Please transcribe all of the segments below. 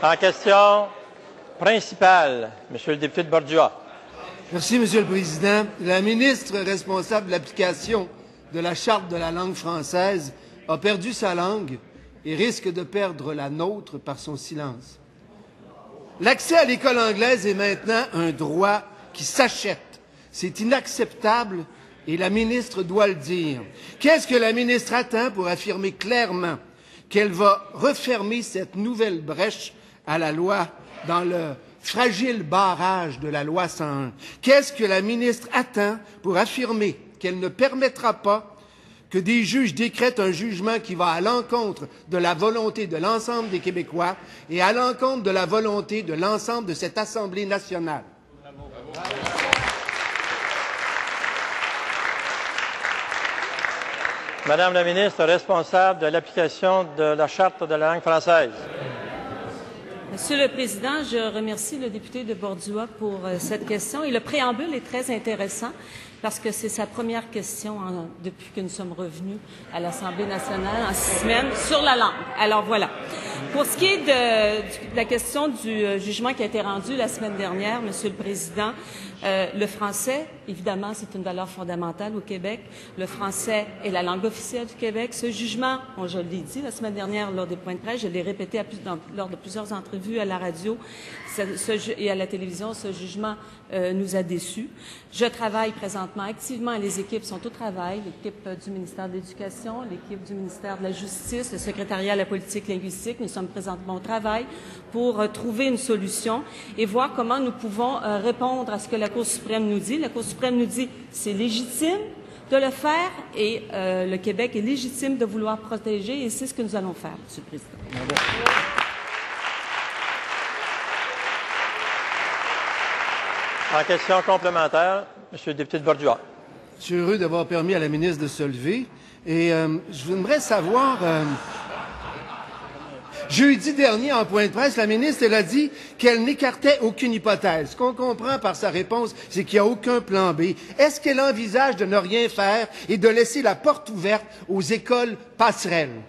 En question principale, Monsieur le député de Bordua. Merci, Monsieur le Président. La ministre responsable de l'application de la Charte de la langue française a perdu sa langue et risque de perdre la nôtre par son silence. L'accès à l'école anglaise est maintenant un droit qui s'achète. C'est inacceptable et la ministre doit le dire. Qu'est-ce que la ministre attend pour affirmer clairement qu'elle va refermer cette nouvelle brèche à la loi dans le fragile barrage de la loi 101? Qu'est-ce que la ministre attend pour affirmer qu'elle ne permettra pas que des juges décrètent un jugement qui va à l'encontre de la volonté de l'ensemble des Québécois et à l'encontre de la volonté de l'ensemble de cette Assemblée nationale? Madame la ministre responsable de l'application de la Charte de la langue française. Monsieur le Président, je remercie le député de Bordua pour cette question. Et le préambule est très intéressant parce que c'est sa première question depuis que nous sommes revenus à l'Assemblée nationale en 6 semaines sur la langue. Alors voilà. Pour ce qui est de la question du jugement qui a été rendu la semaine dernière, Monsieur le Président, le français, évidemment, c'est une valeur fondamentale au Québec. Le français est la langue officielle du Québec. Ce jugement, je l'ai dit la semaine dernière lors des points de presse, je l'ai répété lors de plusieurs entrevues à la radio et à la télévision, ce jugement nous a déçus. Je travaille présentement activement, les équipes sont au travail, l'équipe du ministère de l'Éducation, l'équipe du ministère de la Justice, le secrétariat à la politique linguistique. Nous sommes présentement au travail pour trouver une solution et voir comment nous pouvons répondre à ce que la Cour suprême nous dit. La Cour suprême nous dit c'est légitime de le faire et le Québec est légitime de vouloir protéger et c'est ce que nous allons faire, Monsieur le Président. En question complémentaire, Monsieur le député de Bordua. Je suis heureux d'avoir permis à la ministre de se lever et je voudrais savoir... Jeudi dernier, en point de presse, la ministre elle a dit qu'elle n'écartait aucune hypothèse. Ce qu'on comprend par sa réponse, c'est qu'il n'y a aucun plan B. Est-ce qu'elle envisage de ne rien faire et de laisser la porte ouverte aux écoles passerelles?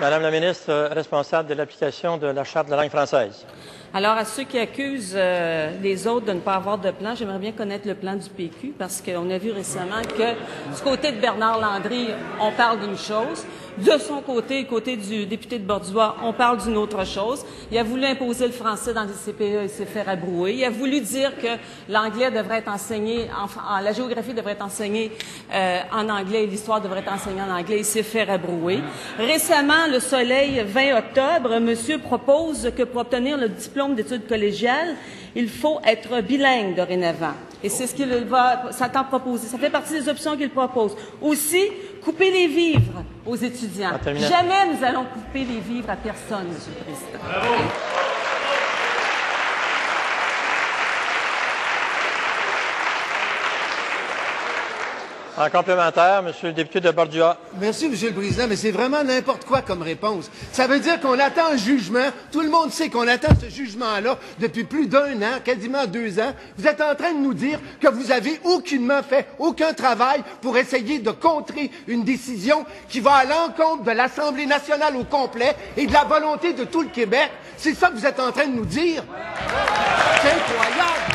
Madame la ministre responsable de l'application de la Charte de la langue française. Alors, à ceux qui accusent les autres de ne pas avoir de plan, j'aimerais bien connaître le plan du PQ parce qu'on a vu récemment que du côté de Bernard Landry, on parle d'une chose. De son côté, côté du député de Bordua, on parle d'une autre chose. Il a voulu imposer le français dans les CPE et s'est fait rabrouer. Il a voulu dire que l'anglais devrait être enseigné, la géographie devrait être enseignée en anglais et l'histoire devrait être enseignée en anglais. Il s'est fait rabrouer. Récemment, Le Soleil, 20 octobre, monsieur propose que pour obtenir le diplôme d'études collégiales, il faut être bilingue dorénavant. Et c'est ce qu'il s'attend proposer. Ça fait partie des options qu'il propose. Aussi, couper les vivres aux étudiants. Jamais nous allons couper les vivres à personne, Monsieur le Président. Bravo. En complémentaire, Monsieur le député de Bordua. Merci, Monsieur le Président, mais c'est vraiment n'importe quoi comme réponse. Ça veut dire qu'on attend un jugement. Tout le monde sait qu'on attend ce jugement-là depuis plus d'1 an, quasiment 2 ans. Vous êtes en train de nous dire que vous avez aucunement fait aucun travail pour essayer de contrer une décision qui va à l'encontre de l'Assemblée nationale au complet et de la volonté de tout le Québec. C'est ça que vous êtes en train de nous dire? C'est incroyable!